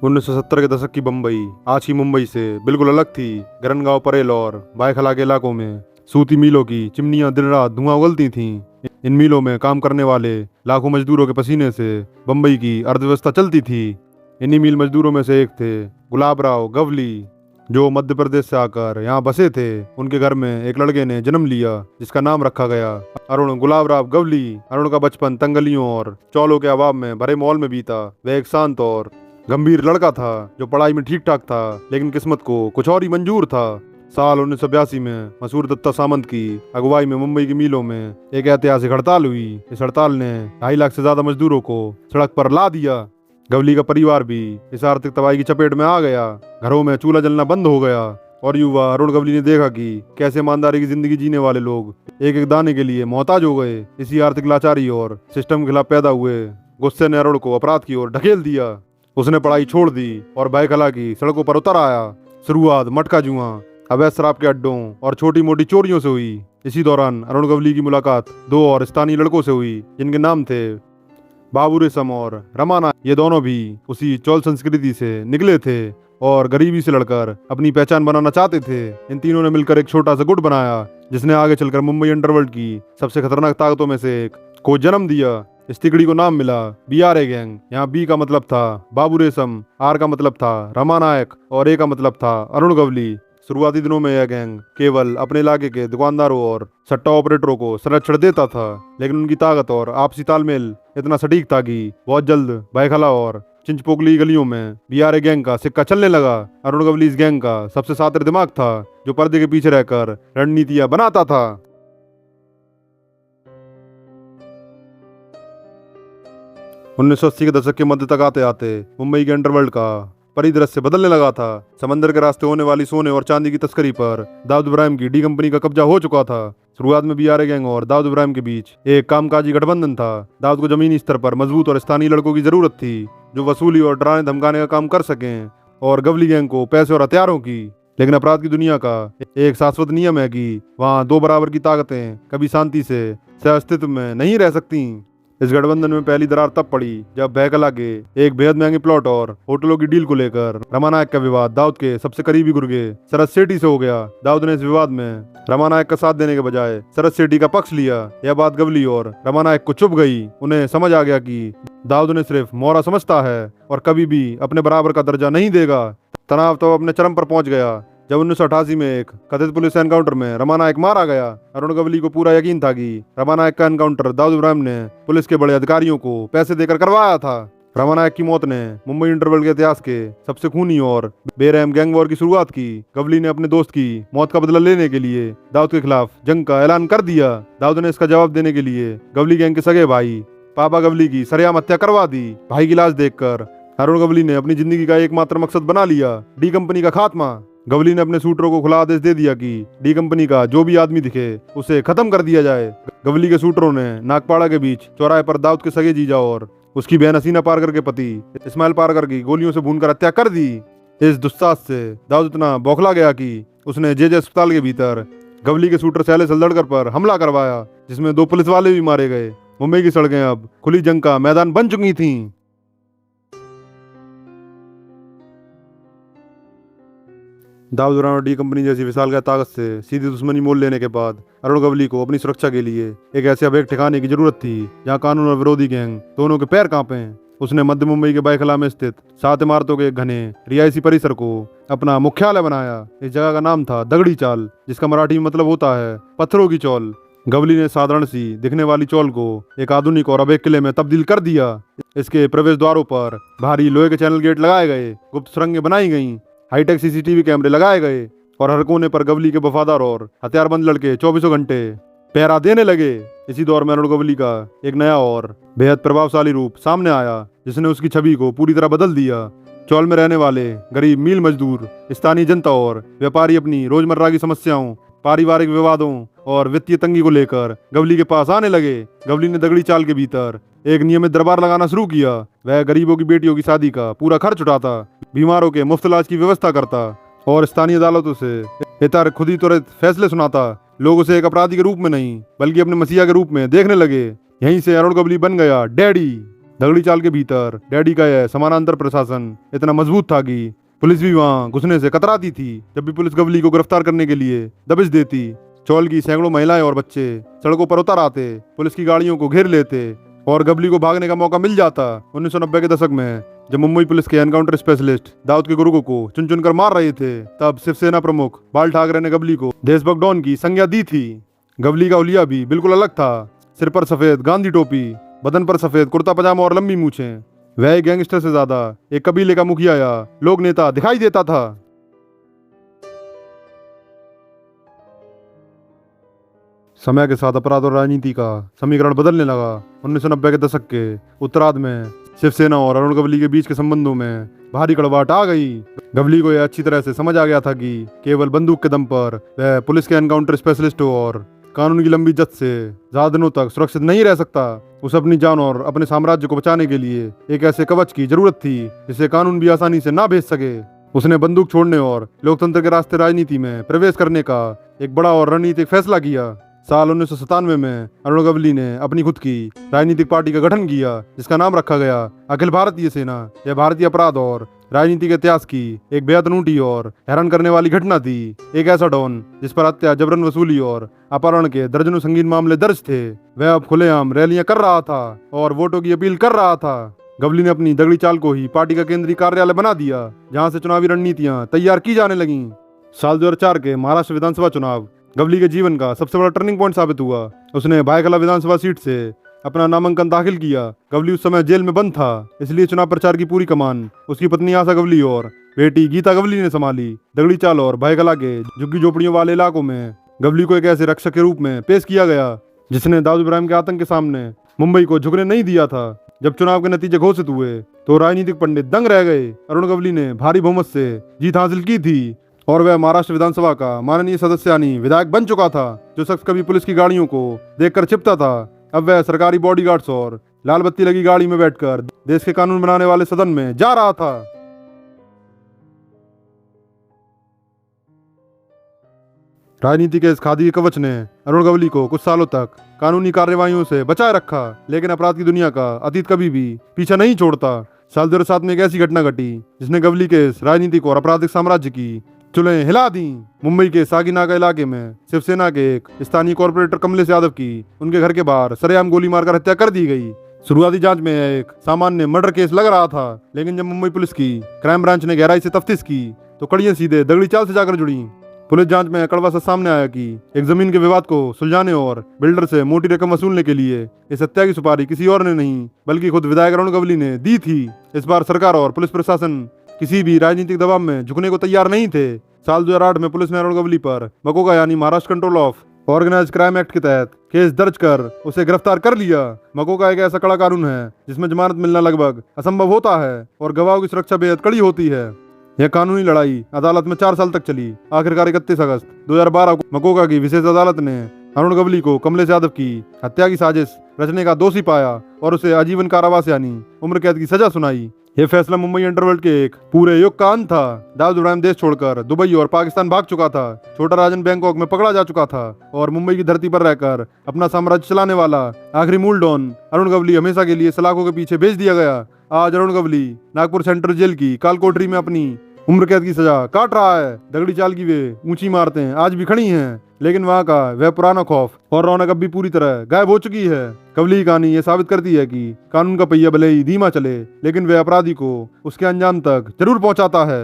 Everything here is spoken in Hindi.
1970 के दशक की बम्बई आज की मुंबई से बिल्कुल अलग थी। गरनगांव, परेल और बायखला के इलाकों में सूती मिलों की चिमनियां दिन रात धुआं उगलती थीं। इन मिलों में काम करने वाले लाखों मजदूरों के पसीने से बम्बई की अर्थव्यवस्था चलती थी। इन्हीं मिल मजदूरों में से एक थे गुलाब राव गवली, जो मध्य प्रदेश से आकर यहाँ बसे थे। उनके घर में एक लड़के ने जन्म लिया जिसका नाम रखा गया अरुण। गुलाब राव गवली अरुण का बचपन तंगलियों और चौलों के अभाव में भरे माहौल में बीता। वह एक शांत और गंभीर लड़का था जो पढ़ाई में ठीक ठाक था, लेकिन किस्मत को कुछ और ही मंजूर था। साल 1982 में मसूर दत्ता सामंत की अगुवाई में मुंबई की मिलों में एक ऐतिहासिक हड़ताल हुई। इस हड़ताल ने 2.5 लाख से ज्यादा मजदूरों को सड़क पर ला दिया। गवली का परिवार भी इस आर्थिक तबाही की चपेट में आ गया। घरों में चूल्हा जलना बंद हो गया और युवा अरुण गवली ने देखा कि कैसे ईमानदारी की जिंदगी जीने वाले लोग एक एक दाने के लिए मोहताज हो गए। इसी आर्थिक लाचारी और सिस्टम के खिलाफ पैदा हुए गुस्से ने अरुण को अपराध की ओर ढकेल दिया। उसने पढ़ाई छोड़ दी और बायखला की सड़कों पर उतर आया। शुरुआत मटका जुआ, अवैध शराब के अड्डों और छोटी मोटी चोरियों से हुई। इसी दौरान अरुण गवली की मुलाकात 2 और स्थानीय लड़कों से हुई जिनके नाम थे बाबू रेशम और रमाना। ये दोनों भी उसी चौल संस्कृति से निकले थे और गरीबी से लड़कर अपनी पहचान बनाना चाहते थे। इन तीनों ने मिलकर एक छोटा सा गुट बनाया जिसने आगे चलकर मुंबई अंडरवर्ल्ड की सबसे खतरनाक ताकतों में से एक को जन्म दिया। इस तिकड़ी को नाम मिला BRA गैंग। यहाँ B का मतलब था बाबू रेशम, R का मतलब था रमानायक और A का मतलब था अरुण गवली। शुरुआती दिनों में यह गैंग केवल अपने इलाके के दुकानदारों और सट्टा ऑपरेटरों को संरक्षण देता था, लेकिन उनकी ताकत और आपसी तालमेल इतना सटीक था कि बहुत जल्द बायखला और चिंचपोकली गलियों में BRA गैंग का सिक्का चलने लगा। अरुण गवली इस गैंग का सबसे शातिर दिमाग था जो पर्दे के पीछे रहकर रणनीतियां बनाता था। 1980 के दशक के मध्य तक आते आते मुंबई के अंडरवर्ल्ड का परिदृश्य बदलने लगा था। समंदर के रास्ते होने वाली सोने और चांदी की तस्करी पर दाऊद इब्राहिम की डी कंपनी का कब्जा हो चुका था। शुरुआत में BRA गैंग और दाऊद इब्राहिम के बीच एक कामकाजी गठबंधन था। दाऊद को जमीनी स्तर पर मजबूत और स्थानीय लड़कों की जरूरत थी जो वसूली और डराने धमकाने का काम कर सकें, और गवली गैंग को पैसे और हथियारों की। लेकिन अपराध की दुनिया का एक शाश्वत नियम है कि वहाँ 2 बराबर की ताकतें कभी शांति से सह अस्तित्व में नहीं रह सकती। इस गठबंधन में पहली दरार तब पड़ी जब बायखला के एक बेहद महंगे प्लॉट और होटलों की डील को लेकर रमानायक का विवाद दाऊद के सबसे करीबी गुर्गे शरद सेठी से हो गया। दाऊद ने इस विवाद में रमानायक का साथ देने के बजाय शरद सेठी का पक्ष लिया। यह बात गवली और रमानायक को चुभ गई। उन्हें समझ आ गया कि दाऊद ने सिर्फ मोहरा समझता है और कभी भी अपने बराबर का दर्जा नहीं देगा। तनाव तो अपने चरम पर पहुंच गया जब 1988 में एक कथित पुलिस एनकाउंटर में रमानायक मारा गया। अरुण गवली को पूरा यकीन था कि रमानायक का एनकाउंटर दाऊद इब्राहिम ने पुलिस के बड़े अधिकारियों को पैसे देकर करवाया था। रमानायक की मौत ने मुंबई अंडरवर्ल्ड के इतिहास के सबसे खूनी और बेरहम गैंग वॉर की शुरुआत की। गवली ने अपने दोस्त की मौत का बदला लेने के लिए दाऊद के खिलाफ जंग का ऐलान कर दिया। दाऊद ने इसका जवाब देने के लिए गवली गैंग के सगे भाई पापा गवली की सरेआम हत्या करवा दी। भाई की लाश देखकर अरुण गवली ने अपनी जिंदगी का एकमात्र मकसद बना लिया, डी कंपनी का खात्मा। गवली ने अपने शूटरों को खुला आदेश दे दिया कि डी कंपनी का जो भी आदमी दिखे उसे खत्म कर दिया जाए। गवली के शूटरों ने नागपाड़ा के बीच चौराहे पर दाऊद के सगे जीजा और उसकी बहन हसीना पारकर के पति इस्माइल पारकर की गोलियों से भूनकर हत्या कर दी। इस दुस्साहस से दाऊद इतना बौखला गया कि उसने जे अस्पताल के भीतर गवली के शूटर सैले सलदड़कर पर हमला करवाया, जिसमें 2 पुलिस वाले भी मारे गए। मुंबई की सड़कें अब खुली जंग का मैदान बन चुकी थीं। दाऊद इब्राहिम और डी कंपनी जैसी विशालकाय ताकत से सीधी दुश्मनी मोल लेने के बाद अरुण गवली को अपनी सुरक्षा के लिए एक ऐसे अभेद ठिकाने की जरूरत थी जहां कानून और विरोधी गैंग दोनों के पैर कांपें। उसने मध्य मुंबई के बायखला में स्थित 7 इमारतों के एक घने रिहायशी परिसर को अपना मुख्यालय बनाया। इस जगह का नाम था दगड़ी चाल, जिसका मराठी में मतलब होता है पत्थरों की चौल। गवली ने साधारण सी दिखने वाली चौल को एक आधुनिक और अभेद किले में तब्दील कर दिया। इसके प्रवेश द्वारों पर भारी लोहे के चैनल गेट लगाए गए, गुप्त सुरंगें बनाई गईं, हाईटेक CCTV कैमरे लगाए गए और हर कोने पर गवली के वफादार और हथियारबंद लड़के 24 घंटे पहरा देने लगे। इसी दौर में अरुण गवली का एक नया और बेहद प्रभावशाली रूप सामने आया जिसने उसकी छवि को पूरी तरह बदल दिया। चौल में रहने वाले गरीब मील मजदूर, स्थानीय जनता और व्यापारी अपनी रोजमर्रा की समस्याओं, पारिवारिक विवादों और वित्तीय तंगी को लेकर गवली के पास आने लगे। गवली ने दगड़ी चाल के भीतर एक नियमित दरबार लगाना शुरू किया। वह गरीबों की बेटियों की शादी का पूरा खर्च उठाता, बीमारों के मुफ्त इलाज की व्यवस्था करता और स्थानीय अदालतों से इतर खुद ही त्वरित फैसले सुनाता। लोग उसे एक अपराधी के रूप में नहीं बल्कि अपने मसीहा के रूप में देखने लगे। यहीं से अरुण गवली बन गया डैडी। दगड़ी चाल के भीतर डैडी का यह समानांतर प्रशासन इतना मजबूत था कि पुलिस भी वहां घुसने से कतराती थी। जब भी पुलिस गवली को गिरफ्तार करने के लिए दबिश देती, चौल की सैकड़ों महिलाएं और बच्चे सड़कों पर उतर आते, पुलिस की गाड़ियों को घेर लेते और गवली को भागने का मौका मिल जाता। 1990 के दशक में जब मुंबई पुलिस के एनकाउंटर स्पेशलिस्ट दाऊद के गुरुगो को चुन चुन कर मार रहे थे, तब शिवसेना प्रमुख बाल ठाकरे ने गवली को देशभक्त डॉन की संज्ञा दी थी। गवली का हुलिया भी बिल्कुल अलग था। सिर पर सफेद गांधी टोपी, बदन पर सफेद कुर्ता पजामा और लंबी मूछें। वह एक गैंगस्टर से ज्यादा एक कबीले का मुखिया या लोक नेता दिखाई देता था। समय के साथ अपराध और राजनीति का समीकरण बदलने लगा। 1990 के दशक के उत्तरार्ध में शिवसेना और अरुण गवली के बीच के संबंधों में भारी कड़वाहट आ गई। गवली को यह अच्छी तरह से समझ आ गया था कि केवल बंदूक के दम पर वह पुलिस के एनकाउंटर स्पेशलिस्ट हो और कानून की लंबी जद से ज्यादा दिनों तक सुरक्षित नहीं रह सकता। उसे अपनी जान और अपने साम्राज्य को बचाने के लिए एक ऐसे कवच की जरूरत थी जिसे कानून भी आसानी से ना भेज सके। उसने बंदूक छोड़ने और लोकतंत्र के रास्ते राजनीति में प्रवेश करने का एक बड़ा और रणनीतिक फैसला किया। साल 1997 में अरुण गवली ने अपनी खुद की राजनीतिक पार्टी का गठन किया, जिसका नाम रखा गया अखिल भारतीय सेना। यह भारतीय अपराध और राजनीति के इतिहास की एक बेहद अनूठी और हैरान करने वाली घटना थी। एक ऐसा डॉन जिस पर हत्या, जबरन वसूली और अपहरण के दर्जनों संगीन मामले दर्ज थे, वह अब खुलेआम रैलियां कर रहा था और वोटों की अपील कर रहा था। गवली ने अपनी दगड़ी चाल को ही पार्टी का केंद्रीय कार्यालय बना दिया, जहां से चुनावी रणनीतियां तैयार की जाने लगीं। साल 2004 के महाराष्ट्र विधानसभा चुनाव गवली के जीवन का सबसे बड़ा टर्निंग पॉइंट साबित हुआ। उसने भायखला विधानसभा सीट से अपना नामांकन दाखिल किया। गवली उस समय जेल में बंद था, इसलिए चुनाव प्रचार की पूरी कमान उसकी पत्नी आशा गवली और बेटी गीता गवली ने संभाली। दगड़ी चाल और भायखला के झुग्गी झोपड़ियों वाले इलाकों में गवली को एक ऐसे रक्षक के रूप में पेश किया गया जिसने दाऊद इब्राहिम के आतंक के सामने मुंबई को झुकने नहीं दिया था। जब चुनाव के नतीजे घोषित हुए तो राजनीतिक पंडित दंग रह गए। अरुण गवली ने भारी बहुमत से जीत हासिल की थी और वह महाराष्ट्र विधानसभा का माननीय सदस्य यानी विधायक बन चुका था। जो शख्स कभी पुलिस की गाड़ियों को देखकर छिपता था, अब वह सरकारी बॉडीगार्ड्स और लाल बत्ती लगी गाड़ी में बैठकर देश के कानून बनाने वाले सदन में जा रहा था। राजनीति के इस खादी के कवच ने अरुण गवली को कुछ सालों तक कानूनी कार्रवाइयों से बचाए रखा, लेकिन अपराध की दुनिया का अतीत कभी भी पीछा नहीं छोड़ता। साल 2007 में एक ऐसी घटना घटी जिसने गवली के इस राजनीतिक और आपराधिक साम्राज्य की चुलें हिला दी। मुंबई के सागीनाका इलाके में शिवसेना के एक स्थानीय कॉर्पोरेटर कमलेश यादव की उनके घर के बाहर सरेआम गोली मारकर हत्या कर दी गई। शुरुआती जांच में एक सामान्य मर्डर केस लग रहा था, लेकिन जब मुंबई पुलिस की क्राइम ब्रांच ने गहराई से तफ्तीश की तो कड़ियां सीधे दगड़ी चाल से जाकर जुड़ी। पुलिस जांच में कड़वा सच सामने आया कि एक जमीन के विवाद को सुलझाने और बिल्डर से मोटी रकम वसूलने के लिए इस हत्या की सुपारी किसी और ने नहीं बल्कि खुद विधायक अरुण गवली ने दी थी। इस बार सरकार और पुलिस प्रशासन किसी भी राजनीतिक दबाव में झुकने को तैयार नहीं थे। साल 2008 में पुलिस ने अरुण गवली पर मकोका यानी Maharashtra control of organised crime act के तहत केस दर्ज कर उसे गिरफ्तार कर लिया। मकोका एक ऐसा कड़ा कानून है जिसमें जमानत मिलना लगभग असंभव होता है और गवाहों की सुरक्षा बेहद कड़ी होती है। यह कानूनी लड़ाई अदालत में 4 साल तक चली। आखिरकार 31 अगस्त 2012 को मकोका की विशेष अदालत ने अरुण गवली को कमलेश यादव की हत्या की साजिश रचने का दोषी पाया और उसे आजीवन कारावास यानी उम्र कैद की सजा सुनाई। यह फैसला मुंबई अंडरवर्ल्ड के एक पूरे युग का अंत था। दाऊद इब्राहिम देश छोड़कर दुबई और पाकिस्तान भाग चुका था। छोटा राजन बैंकॉक में पकड़ा जा चुका था और मुंबई की धरती पर रहकर अपना साम्राज्य चलाने वाला आखिरी मूल डॉन अरुण गवली हमेशा के लिए सलाखों के पीछे भेज दिया गया। आज अरुण गवली नागपुर सेंट्रल जेल की काल कोठरी में अपनी उम्र कैद की सजा काट रहा है। दगड़ी चाल की वे ऊंची इमारतें आज भी खड़ी हैं, लेकिन वहां का वह पुराना खौफ और रौनक अब भी पूरी तरह गायब हो चुकी है। गवली की कहानी यह साबित करती है कि कानून का पहिया भले ही धीमा चले, लेकिन वह अपराधी को उसके अंजाम तक जरूर पहुंचाता है।